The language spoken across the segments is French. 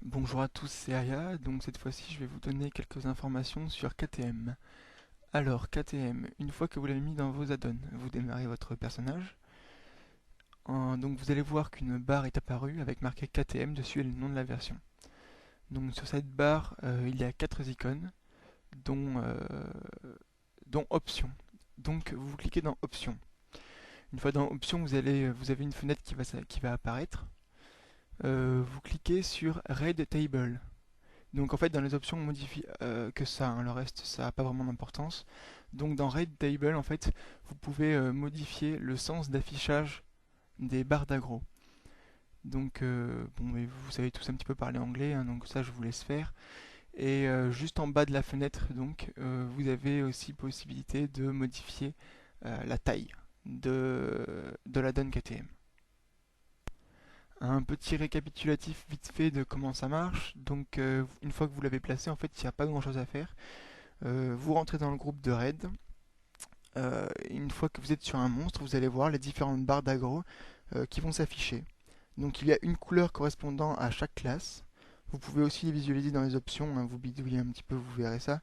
Bonjour à tous, c'est Aya. Donc cette fois-ci, je vais vous donner quelques informations sur KTM. Alors, KTM, une fois que vous l'avez mis dans vos add-ons, vous démarrez votre personnage. Donc vous allez voir qu'une barre est apparue avec marqué KTM dessus et le nom de la version. Donc sur cette barre, il y a quatre icônes, dont, euh, dont Options. Donc vous cliquez dans Options. Une fois dans Options, vous avez une fenêtre qui va apparaître. Vous cliquez sur Read Table. Donc en fait dans les options on modifie que ça, hein, le reste ça n'a pas vraiment d'importance. Donc dans Read Table en fait vous pouvez modifier le sens d'affichage des barres d'aggro. Donc bon mais vous savez tous un petit peu parler anglais, hein, donc ça je vous laisse faire. Et juste en bas de la fenêtre donc vous avez aussi possibilité de modifier la taille de la donne KTM. Un petit récapitulatif vite fait de comment ça marche. Donc une fois que vous l'avez placé en fait il n'y a pas grand chose à faire. Vous rentrez dans le groupe de raid. Une fois que vous êtes sur un monstre, vous allez voir les différentes barres d'aggro qui vont s'afficher. Donc il y a une couleur correspondant à chaque classe. Vous pouvez aussi les visualiser dans les options, hein, vous bidouillez un petit peu, vous verrez ça.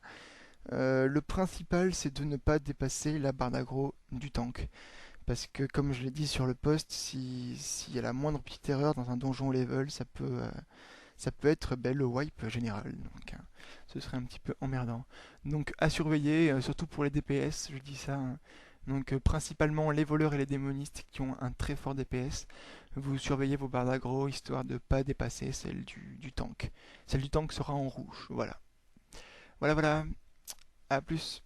Le principal, c'est de ne pas dépasser la barre d'aggro du tank. Parce que comme je l'ai dit sur le post, s'il y a la moindre petite erreur dans un donjon level, ça peut être le wipe général, donc ce serait un petit peu emmerdant. Donc à surveiller, surtout pour les DPS, je dis ça, hein. Donc principalement les voleurs et les démonistes qui ont un très fort DPS, vous surveillez vos barres d'aggro histoire de ne pas dépasser celle du tank. Celle du tank sera en rouge, voilà. Voilà, voilà, à plus.